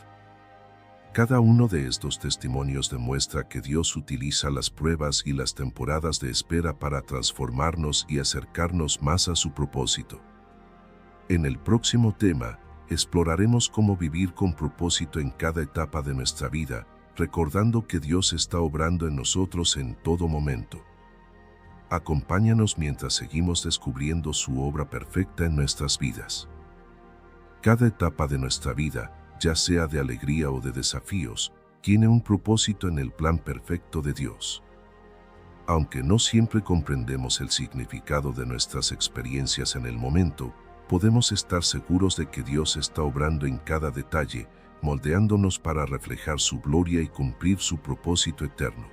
Cada uno de estos testimonios demuestra que Dios utiliza las pruebas y las temporadas de espera para transformarnos y acercarnos más a su propósito. En el próximo tema, exploraremos cómo vivir con propósito en cada etapa de nuestra vida, recordando que Dios está obrando en nosotros en todo momento. Acompáñanos mientras seguimos descubriendo su obra perfecta en nuestras vidas. Cada etapa de nuestra vida, ya sea de alegría o de desafíos, tiene un propósito en el plan perfecto de Dios. Aunque no siempre comprendemos el significado de nuestras experiencias en el momento, podemos estar seguros de que Dios está obrando en cada detalle, moldeándonos para reflejar su gloria y cumplir su propósito eterno.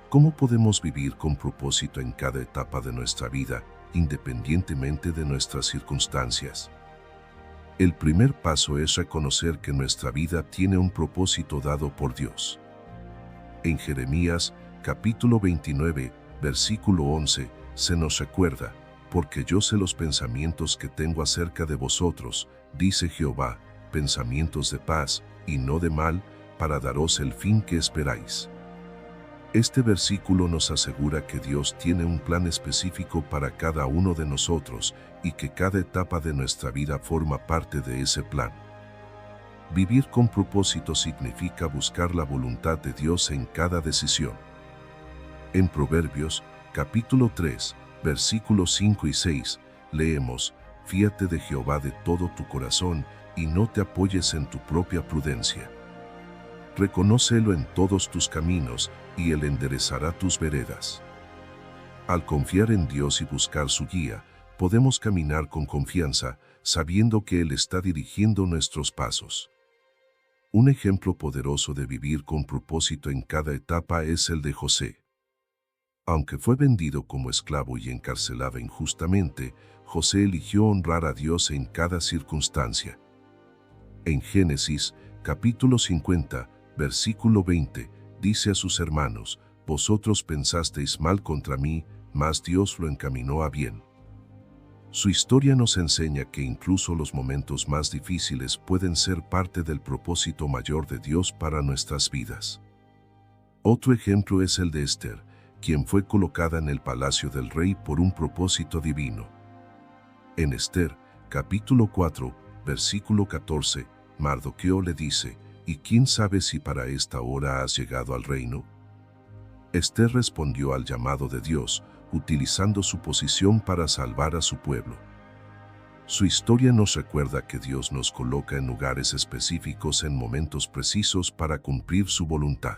¿Cómo podemos vivir con propósito en cada etapa de nuestra vida, independientemente de nuestras circunstancias? El primer paso es reconocer que nuestra vida tiene un propósito dado por Dios. En Jeremías, capítulo 29, versículo 11, se nos recuerda, porque yo sé los pensamientos que tengo acerca de vosotros, dice Jehová, pensamientos de paz y no de mal, para daros el fin que esperáis. Este versículo nos asegura que Dios tiene un plan específico para cada uno de nosotros y que cada etapa de nuestra vida forma parte de ese plan. Vivir con propósito significa buscar la voluntad de Dios en cada decisión. En Proverbios, capítulo 3, versículos 5 y 6, leemos: Fíate de Jehová de todo tu corazón y no te apoyes en tu propia prudencia. Reconócelo en todos tus caminos y Él enderezará tus veredas. Al confiar en Dios y buscar su guía, podemos caminar con confianza, sabiendo que Él está dirigiendo nuestros pasos. Un ejemplo poderoso de vivir con propósito en cada etapa es el de José. Aunque fue vendido como esclavo y encarcelado injustamente, José eligió honrar a Dios en cada circunstancia. En Génesis, capítulo 50, versículo 20, dice a sus hermanos: Vosotros pensasteis mal contra mí, mas Dios lo encaminó a bien. Su historia nos enseña que incluso los momentos más difíciles pueden ser parte del propósito mayor de Dios para nuestras vidas. Otro ejemplo es el de Esther, quien fue colocada en el palacio del rey por un propósito divino. En Esther, capítulo 4, versículo 14, Mardoqueo le dice: ¿Y quién sabe si para esta hora has llegado al reino? Esther respondió al llamado de Dios, utilizando su posición para salvar a su pueblo. Su historia nos recuerda que Dios nos coloca en lugares específicos en momentos precisos para cumplir su voluntad.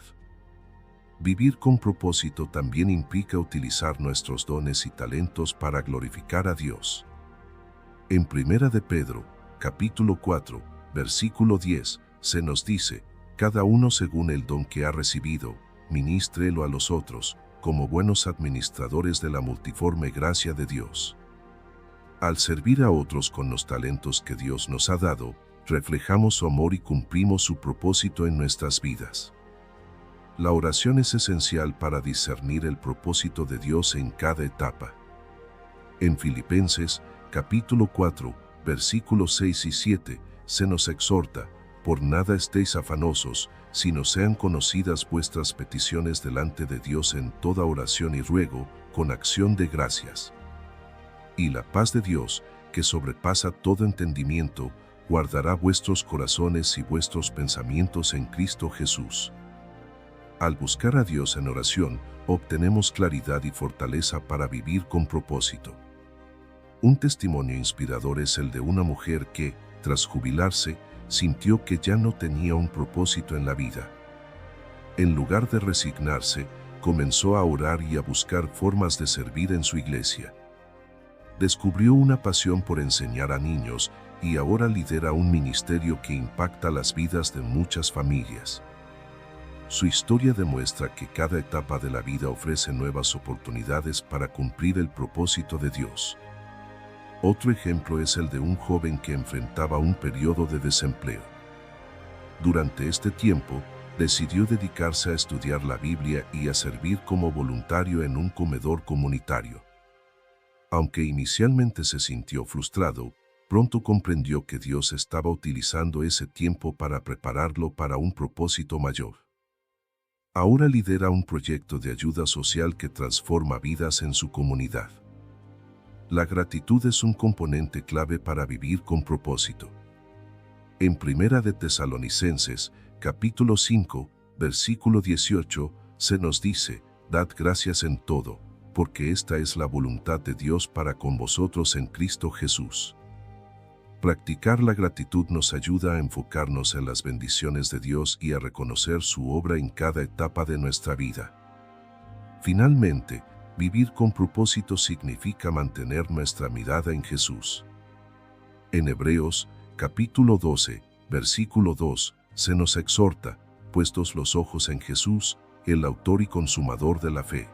Vivir con propósito también implica utilizar nuestros dones y talentos para glorificar a Dios. En 1 de Pedro, capítulo 4, versículo 10, se nos dice: Cada uno según el don que ha recibido, ministrelo a los otros, como buenos administradores de la multiforme gracia de Dios. Al servir a otros con los talentos que Dios nos ha dado, reflejamos su amor y cumplimos su propósito en nuestras vidas. La oración es esencial para discernir el propósito de Dios en cada etapa. En Filipenses, capítulo 4, versículos 6 y 7, se nos exhorta: Por nada estéis afanosos, sino sean conocidas vuestras peticiones delante de Dios en toda oración y ruego, con acción de gracias. Y la paz de Dios, que sobrepasa todo entendimiento, guardará vuestros corazones y vuestros pensamientos en Cristo Jesús. Al buscar a Dios en oración, obtenemos claridad y fortaleza para vivir con propósito. Un testimonio inspirador es el de una mujer que, tras jubilarse, sintió que ya no tenía un propósito en la vida. En lugar de resignarse, comenzó a orar y a buscar formas de servir en su iglesia. Descubrió una pasión por enseñar a niños y ahora lidera un ministerio que impacta las vidas de muchas familias. Su historia demuestra que cada etapa de la vida ofrece nuevas oportunidades para cumplir el propósito de Dios. Otro ejemplo es el de un joven que enfrentaba un periodo de desempleo. Durante este tiempo, decidió dedicarse a estudiar la Biblia y a servir como voluntario en un comedor comunitario. Aunque inicialmente se sintió frustrado, pronto comprendió que Dios estaba utilizando ese tiempo para prepararlo para un propósito mayor. Ahora lidera un proyecto de ayuda social que transforma vidas en su comunidad. La gratitud es un componente clave para vivir con propósito. En 1 de Tesalonicenses, capítulo 5, versículo 18, se nos dice: Dad gracias en todo, porque esta es la voluntad de Dios para con vosotros en Cristo Jesús. Practicar la gratitud nos ayuda a enfocarnos en las bendiciones de Dios y a reconocer su obra en cada etapa de nuestra vida. Finalmente, vivir con propósito significa mantener nuestra mirada en Jesús. En Hebreos, capítulo 12, versículo 2, se nos exhorta: puestos los ojos en Jesús, el autor y consumador de la fe.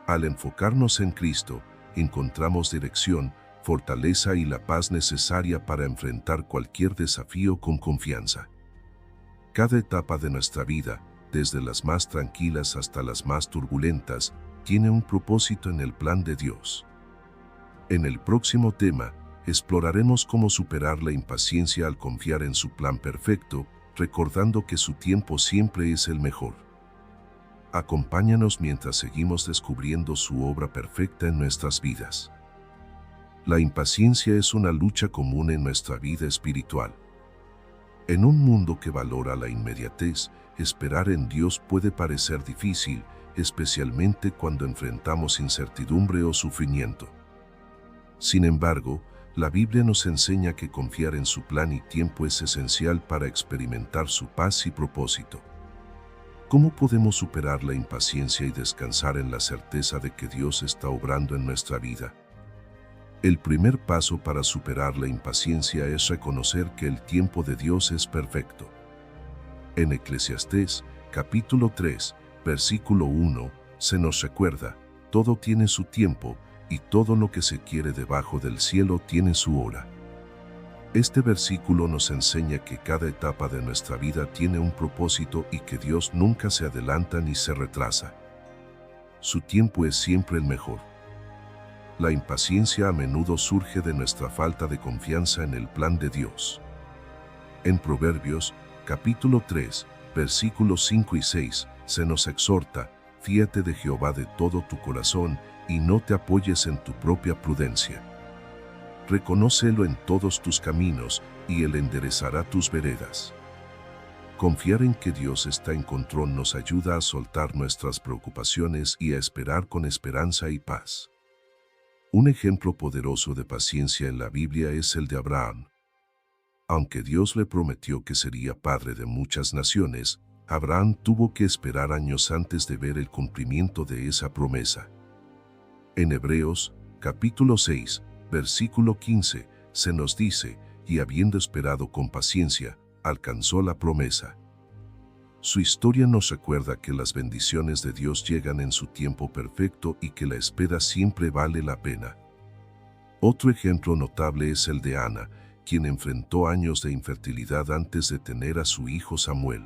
Al enfocarnos en Cristo, encontramos dirección, fortaleza y la paz necesaria para enfrentar cualquier desafío con confianza. Cada etapa de nuestra vida, desde las más tranquilas hasta las más turbulentas, tiene un propósito en el plan de Dios. En el próximo tema, exploraremos cómo superar la impaciencia al confiar en su plan perfecto, recordando que su tiempo siempre es el mejor. Acompáñanos mientras seguimos descubriendo su obra perfecta en nuestras vidas. La impaciencia es una lucha común en nuestra vida espiritual. En un mundo que valora la inmediatez, esperar en Dios puede parecer difícil, especialmente cuando enfrentamos incertidumbre o sufrimiento. Sin embargo, la Biblia nos enseña que confiar en su plan y tiempo es esencial para experimentar su paz y propósito. ¿Cómo podemos superar la impaciencia y descansar en la certeza de que Dios está obrando en nuestra vida? El primer paso para superar la impaciencia es reconocer que el tiempo de Dios es perfecto. En Eclesiastés, capítulo 3, versículo 1, se nos recuerda: todo tiene su tiempo, y todo lo que se quiere debajo del cielo tiene su hora. Este versículo nos enseña que cada etapa de nuestra vida tiene un propósito y que Dios nunca se adelanta ni se retrasa. Su tiempo es siempre el mejor. La impaciencia a menudo surge de nuestra falta de confianza en el plan de Dios. En Proverbios, capítulo 3, versículos 5 y 6, se nos exhorta: fíate de Jehová de todo tu corazón y no te apoyes en tu propia prudencia. Reconócelo en todos tus caminos y Él enderezará tus veredas. Confiar en que Dios está en control nos ayuda a soltar nuestras preocupaciones y a esperar con esperanza y paz. Un ejemplo poderoso de paciencia en la Biblia es el de Abraham. Aunque Dios le prometió que sería padre de muchas naciones, Abraham tuvo que esperar años antes de ver el cumplimiento de esa promesa. En Hebreos, capítulo 6, versículo 15, se nos dice: y habiendo esperado con paciencia, alcanzó la promesa. Su historia nos recuerda que las bendiciones de Dios llegan en su tiempo perfecto y que la espera siempre vale la pena. Otro ejemplo notable es el de Ana, quien enfrentó años de infertilidad antes de tener a su hijo Samuel.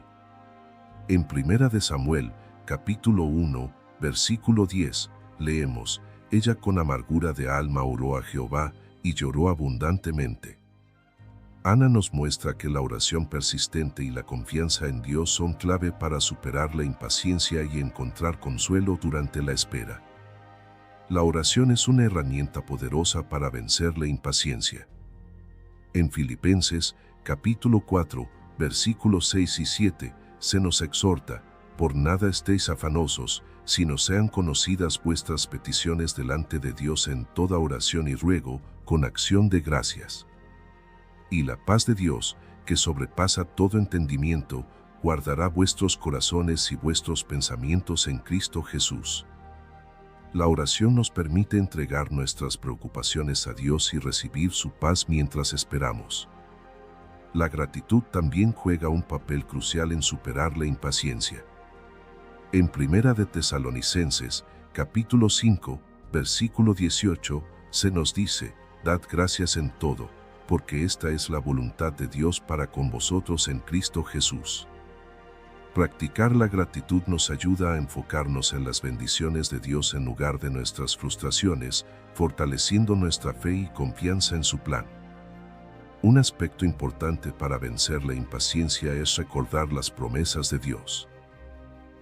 En Primera de Samuel, capítulo 1, versículo 10, leemos: ella con amargura de alma oró a Jehová y lloró abundantemente. Ana nos muestra que la oración persistente y la confianza en Dios son clave para superar la impaciencia y encontrar consuelo durante la espera. La oración es una herramienta poderosa para vencer la impaciencia. En Filipenses, capítulo 4, versículos 6 y 7, se nos exhorta: por nada estéis afanosos, sino sean conocidas vuestras peticiones delante de Dios en toda oración y ruego, con acción de gracias. Y la paz de Dios, que sobrepasa todo entendimiento, guardará vuestros corazones y vuestros pensamientos en Cristo Jesús. La oración nos permite entregar nuestras preocupaciones a Dios y recibir su paz mientras esperamos. La gratitud también juega un papel crucial en superar la impaciencia. En Primera de Tesalonicenses, capítulo 5, versículo 18, se nos dice: dad gracias en todo, porque esta es la voluntad de Dios para con vosotros en Cristo Jesús. Practicar la gratitud nos ayuda a enfocarnos en las bendiciones de Dios en lugar de nuestras frustraciones, fortaleciendo nuestra fe y confianza en su plan. Un aspecto importante para vencer la impaciencia es recordar las promesas de Dios.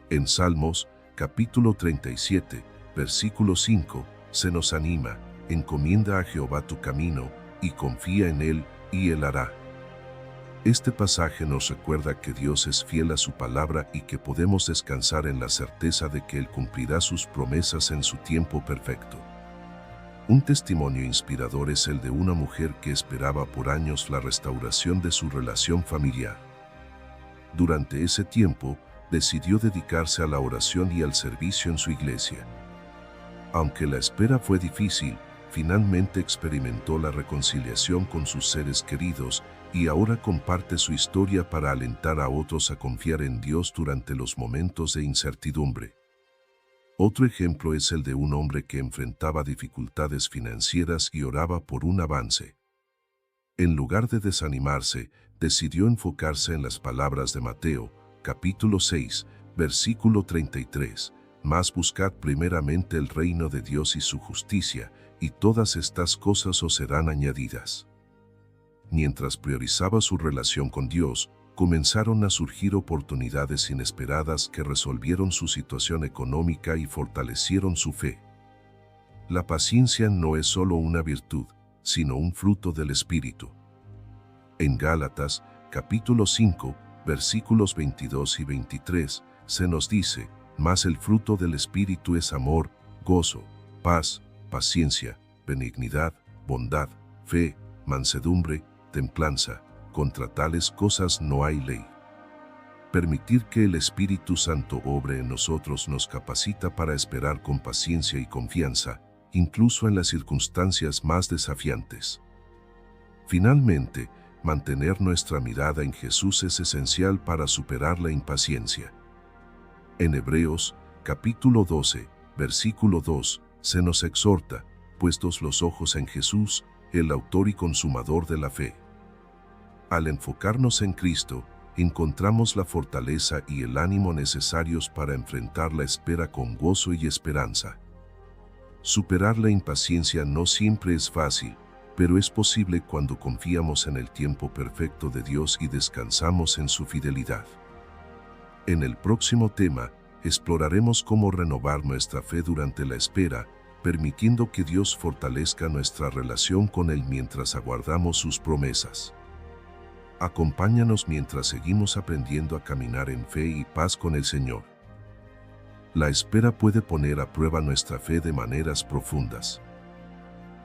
En Salmos, capítulo 37, versículo 5, se nos anima: encomienda a Jehová tu camino, y confía en Él, y Él hará. Este pasaje nos recuerda que Dios es fiel a su palabra y que podemos descansar en la certeza de que Él cumplirá sus promesas en su tiempo perfecto. Un testimonio inspirador es el de una mujer que esperaba por años la restauración de su relación familiar. Durante ese tiempo, decidió dedicarse a la oración y al servicio en su iglesia. Aunque la espera fue difícil, finalmente experimentó la reconciliación con sus seres queridos y ahora comparte su historia para alentar a otros a confiar en Dios durante los momentos de incertidumbre. Otro ejemplo es el de un hombre que enfrentaba dificultades financieras y oraba por un avance. En lugar de desanimarse, decidió enfocarse en las palabras de Mateo, capítulo 6, versículo 33, «Mas buscad primeramente el reino de Dios y su justicia, y todas estas cosas os serán añadidas». Mientras priorizaba su relación con Dios, comenzaron a surgir oportunidades inesperadas que resolvieron su situación económica y fortalecieron su fe. La paciencia no es solo una virtud, sino un fruto del Espíritu. En Gálatas, capítulo 5, versículos 22 y 23, se nos dice: mas el fruto del Espíritu es amor, gozo, paz, paciencia, benignidad, bondad, fe, mansedumbre, templanza. Contra tales cosas no hay ley. Permitir que el Espíritu Santo obre en nosotros nos capacita para esperar con paciencia y confianza, incluso en las circunstancias más desafiantes. Finalmente, mantener nuestra mirada en Jesús es esencial para superar la impaciencia. En Hebreos, capítulo 12, versículo 2, se nos exhorta: puestos los ojos en Jesús, el autor y consumador de la fe. Al enfocarnos en Cristo, encontramos la fortaleza y el ánimo necesarios para enfrentar la espera con gozo y esperanza. Superar la impaciencia no siempre es fácil, pero es posible cuando confiamos en el tiempo perfecto de Dios y descansamos en su fidelidad. En el próximo tema, exploraremos cómo renovar nuestra fe durante la espera, permitiendo que Dios fortalezca nuestra relación con Él mientras aguardamos sus promesas. Acompáñanos mientras seguimos aprendiendo a caminar en fe y paz con el Señor. La espera puede poner a prueba nuestra fe de maneras profundas.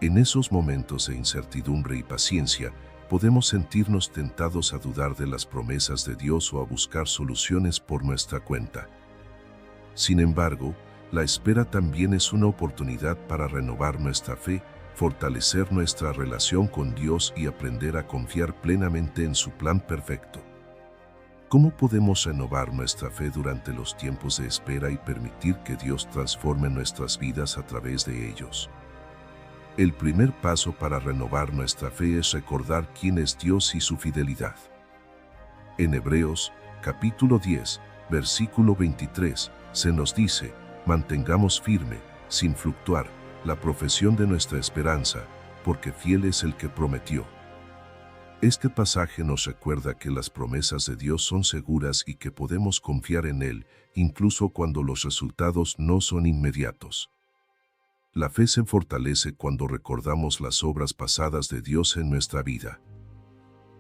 En esos momentos de incertidumbre y paciencia, podemos sentirnos tentados a dudar de las promesas de Dios o a buscar soluciones por nuestra cuenta. Sin embargo, la espera también es una oportunidad para renovar nuestra fe, fortalecer nuestra relación con Dios y aprender a confiar plenamente en su plan perfecto. ¿Cómo podemos renovar nuestra fe durante los tiempos de espera y permitir que Dios transforme nuestras vidas a través de ellos? El primer paso para renovar nuestra fe es recordar quién es Dios y su fidelidad. En Hebreos, capítulo 10, versículo 23, se nos dice: mantengamos firme, sin fluctuar, la profesión de nuestra esperanza, porque fiel es el que prometió. Este pasaje nos recuerda que las promesas de Dios son seguras y que podemos confiar en Él, incluso cuando los resultados no son inmediatos. La fe se fortalece cuando recordamos las obras pasadas de Dios en nuestra vida.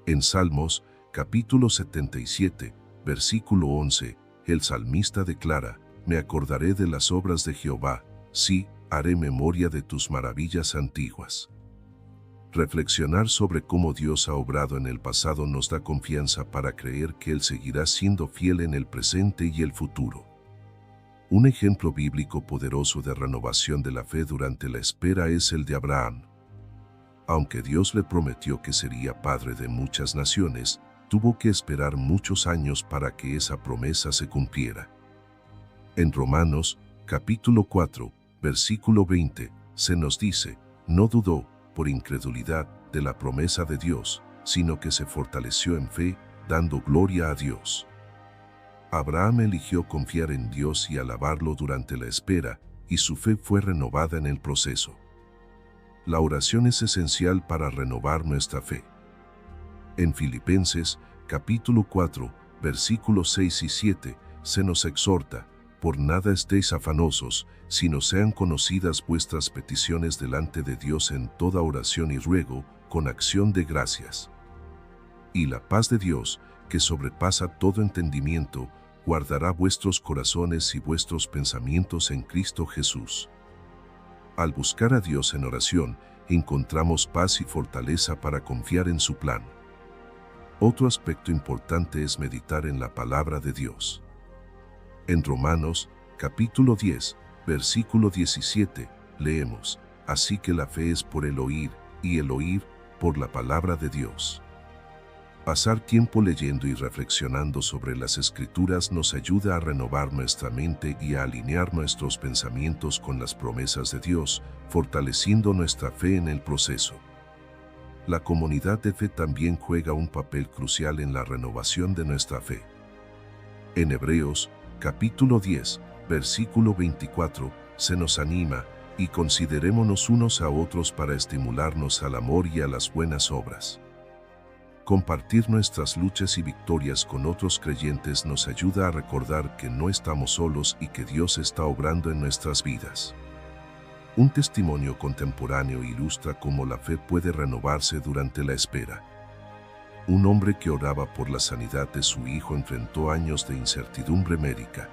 En Salmos, capítulo 77, versículo 11, el salmista declara: me acordaré de las obras de Jehová, sí, haré memoria de tus maravillas antiguas. Reflexionar sobre cómo Dios ha obrado en el pasado nos da confianza para creer que Él seguirá siendo fiel en el presente y el futuro. Un ejemplo bíblico poderoso de renovación de la fe durante la espera es el de Abraham. Aunque Dios le prometió que sería padre de muchas naciones, tuvo que esperar muchos años para que esa promesa se cumpliera. En Romanos, capítulo 4, versículo 20, se nos dice: no dudó, por incredulidad, de la promesa de Dios, sino que se fortaleció en fe, dando gloria a Dios. Abraham eligió confiar en Dios y alabarlo durante la espera, y su fe fue renovada en el proceso. La oración es esencial para renovar nuestra fe. En Filipenses, capítulo 4, versículos 6 y 7, se nos exhorta: por nada estéis afanosos, sino sean conocidas vuestras peticiones delante de Dios en toda oración y ruego, con acción de gracias. Y la paz de Dios, que sobrepasa todo entendimiento, guardará vuestros corazones y vuestros pensamientos en Cristo Jesús. Al buscar a Dios en oración, encontramos paz y fortaleza para confiar en su plan. Otro aspecto importante es meditar en la palabra de Dios. En Romanos, capítulo 10, versículo 17, leemos: así que la fe es por el oír, y el oír por la palabra de Dios. Pasar tiempo leyendo y reflexionando sobre las Escrituras nos ayuda a renovar nuestra mente y a alinear nuestros pensamientos con las promesas de Dios, fortaleciendo nuestra fe en el proceso. La comunidad de fe también juega un papel crucial en la renovación de nuestra fe. En Hebreos, capítulo 10, versículo 24, se nos anima: y considerémonos unos a otros para estimularnos al amor y a las buenas obras. Compartir nuestras luchas y victorias con otros creyentes nos ayuda a recordar que no estamos solos y que Dios está obrando en nuestras vidas. Un testimonio contemporáneo ilustra cómo la fe puede renovarse durante la espera. Un hombre que oraba por la sanidad de su hijo enfrentó años de incertidumbre médica.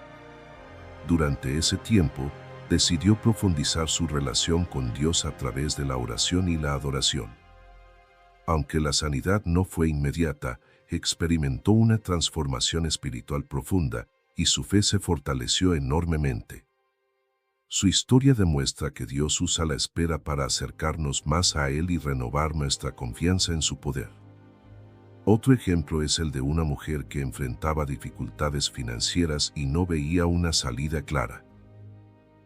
Durante ese tiempo, decidió profundizar su relación con Dios a través de la oración y la adoración. Aunque la sanidad no fue inmediata, experimentó una transformación espiritual profunda y su fe se fortaleció enormemente. Su historia demuestra que Dios usa la espera para acercarnos más a Él y renovar nuestra confianza en su poder. Otro ejemplo es el de una mujer que enfrentaba dificultades financieras y no veía una salida clara.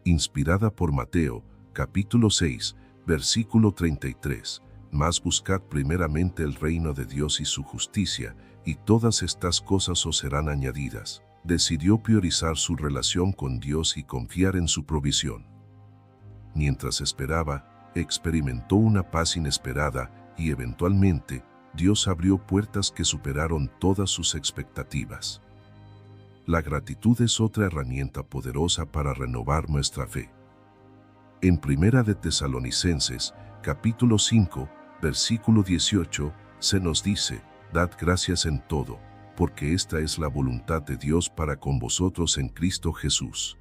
Inspirada por Mateo, capítulo 6, versículo 33, «Mas buscad primeramente el reino de Dios y su justicia, y todas estas cosas os serán añadidas», decidió priorizar su relación con Dios y confiar en su provisión. Mientras esperaba, experimentó una paz inesperada y eventualmente, Dios abrió puertas que superaron todas sus expectativas. La gratitud es otra herramienta poderosa para renovar nuestra fe. En Primera de Tesalonicenses, capítulo 5, versículo 18, se nos dice: «Dad gracias en todo, porque esta es la voluntad de Dios para con vosotros en Cristo Jesús».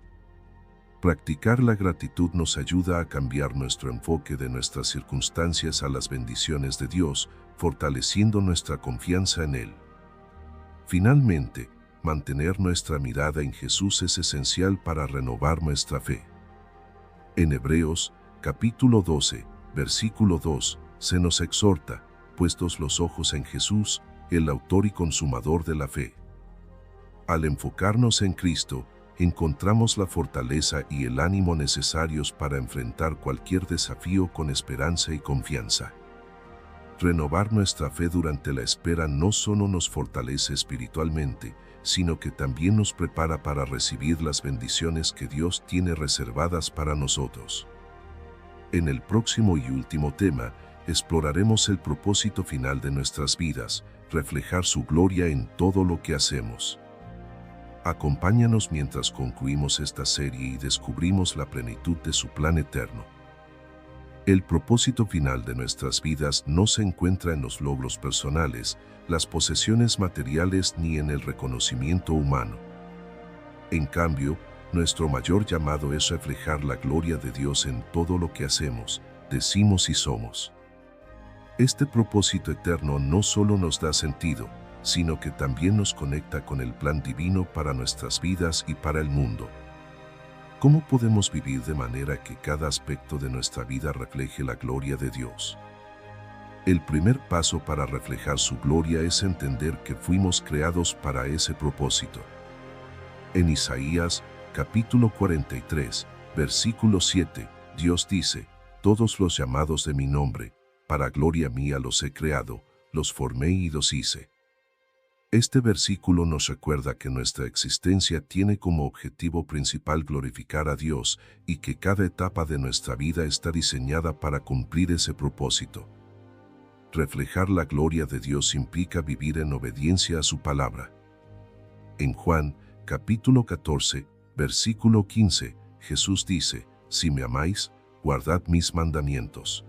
Practicar la gratitud nos ayuda a cambiar nuestro enfoque de nuestras circunstancias a las bendiciones de Dios, fortaleciendo nuestra confianza en Él. Finalmente, mantener nuestra mirada en Jesús es esencial para renovar nuestra fe. En Hebreos, capítulo 12, versículo 2, se nos exhorta: «Puestos los ojos en Jesús, el autor y consumador de la fe». Al enfocarnos en Cristo, encontramos la fortaleza y el ánimo necesarios para enfrentar cualquier desafío con esperanza y confianza. Renovar nuestra fe durante la espera no solo nos fortalece espiritualmente, sino que también nos prepara para recibir las bendiciones que Dios tiene reservadas para nosotros. En el próximo y último tema, exploraremos el propósito final de nuestras vidas: reflejar su gloria en todo lo que hacemos. Acompáñanos mientras concluimos esta serie y descubrimos la plenitud de su plan eterno. El propósito final de nuestras vidas no se encuentra en los logros personales, las posesiones materiales ni en el reconocimiento humano. En cambio, nuestro mayor llamado es reflejar la gloria de Dios en todo lo que hacemos, decimos y somos. Este propósito eterno no solo nos da sentido, sino que también nos conecta con el plan divino para nuestras vidas y para el mundo. ¿Cómo podemos vivir de manera que cada aspecto de nuestra vida refleje la gloria de Dios? El primer paso para reflejar su gloria es entender que fuimos creados para ese propósito. En Isaías, capítulo 43, versículo 7, Dios dice: «Todos los llamados de mi nombre, para gloria mía los he creado, los formé y los hice». Este versículo nos recuerda que nuestra existencia tiene como objetivo principal glorificar a Dios y que cada etapa de nuestra vida está diseñada para cumplir ese propósito. Reflejar la gloria de Dios implica vivir en obediencia a su palabra. En Juan, capítulo 14, versículo 15, Jesús dice: «Si me amáis, guardad mis mandamientos».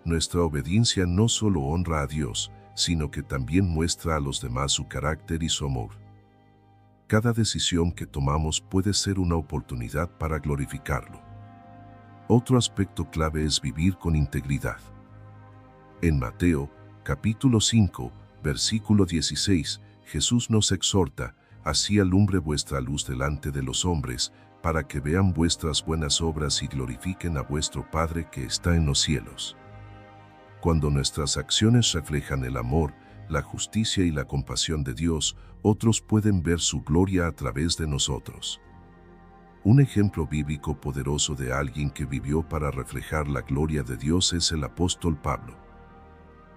Nuestra obediencia no solo honra a Dios, sino que también muestra a los demás su carácter y su amor. Cada decisión que tomamos puede ser una oportunidad para glorificarlo. Otro aspecto clave es vivir con integridad. En Mateo, capítulo 5, versículo 16, Jesús nos exhorta: «Así alumbre vuestra luz delante de los hombres, para que vean vuestras buenas obras y glorifiquen a vuestro Padre que está en los cielos». Cuando nuestras acciones reflejan el amor, la justicia y la compasión de Dios, otros pueden ver su gloria a través de nosotros. Un ejemplo bíblico poderoso de alguien que vivió para reflejar la gloria de Dios es el apóstol Pablo.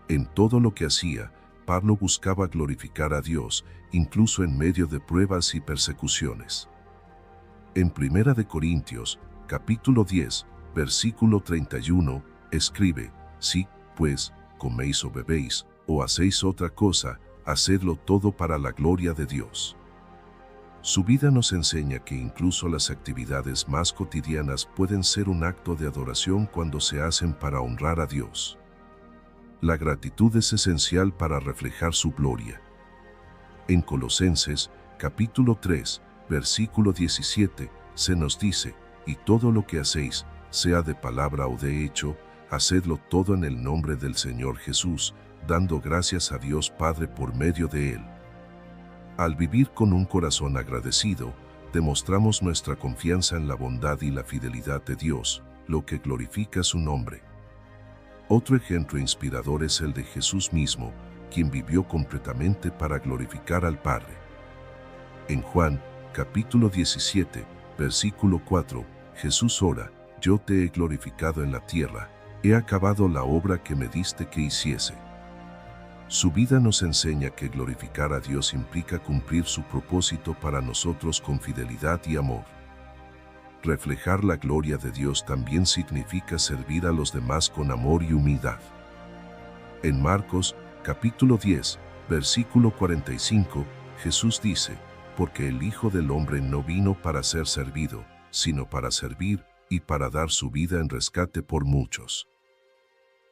En todo lo que hacía, Pablo buscaba glorificar a Dios, incluso en medio de pruebas y persecuciones. En 1 Corintios, capítulo 10, versículo 31, escribe: «Sí, pues, coméis o bebéis, o hacéis otra cosa, hacedlo todo para la gloria de Dios». Su vida nos enseña que incluso las actividades más cotidianas pueden ser un acto de adoración cuando se hacen para honrar a Dios. La gratitud es esencial para reflejar su gloria. En Colosenses, capítulo 3, versículo 17, se nos dice, y todo lo que hacéis, sea de palabra o de hecho, hacedlo todo en el nombre del Señor Jesús, dando gracias a Dios Padre por medio de Él. Al vivir con un corazón agradecido, demostramos nuestra confianza en la bondad y la fidelidad de Dios, lo que glorifica su nombre. Otro ejemplo inspirador es el de Jesús mismo, quien vivió completamente para glorificar al Padre. En Juan, capítulo 17, versículo 4, Jesús ora, yo te he glorificado en la tierra, he acabado la obra que me diste que hiciese. Su vida nos enseña que glorificar a Dios implica cumplir su propósito para nosotros con fidelidad y amor. Reflejar la gloria de Dios también significa servir a los demás con amor y humildad. En Marcos, capítulo 10, versículo 45, Jesús dice, porque el Hijo del Hombre no vino para ser servido, sino para servir y para dar su vida en rescate por muchos.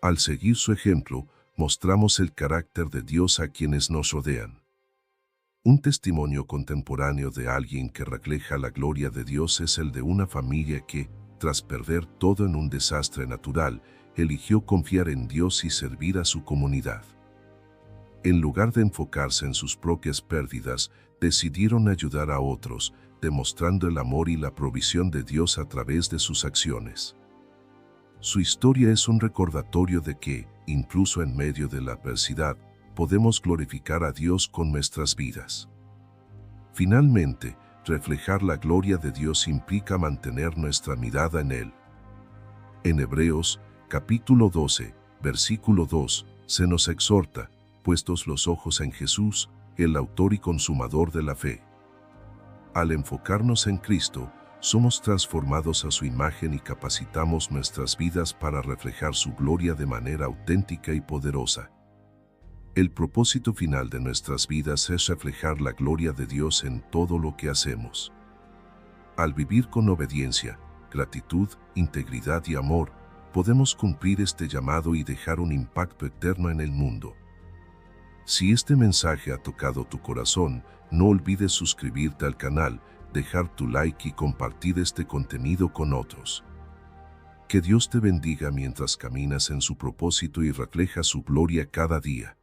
Al seguir su ejemplo, mostramos el carácter de Dios a quienes nos rodean. Un testimonio contemporáneo de alguien que refleja la gloria de Dios es el de una familia que, tras perder todo en un desastre natural, eligió confiar en Dios y servir a su comunidad. En lugar de enfocarse en sus propias pérdidas, decidieron ayudar a otros, demostrando el amor y la provisión de Dios a través de sus acciones. Su historia es un recordatorio de que, incluso en medio de la adversidad, podemos glorificar a Dios con nuestras vidas. Finalmente, reflejar la gloria de Dios implica mantener nuestra mirada en Él. En Hebreos, capítulo 12, versículo 2, se nos exhorta, puestos los ojos en Jesús, el autor y consumador de la fe. Al enfocarnos en Cristo, somos transformados a su imagen y capacitamos nuestras vidas para reflejar su gloria de manera auténtica y poderosa. El propósito final de nuestras vidas es reflejar la gloria de Dios en todo lo que hacemos. Al vivir con obediencia, gratitud, integridad y amor, podemos cumplir este llamado y dejar un impacto eterno en el mundo. Si este mensaje ha tocado tu corazón, no olvides suscribirte al canal, dejar tu like y compartir este contenido con otros. Que Dios te bendiga mientras caminas en su propósito y refleja su gloria cada día.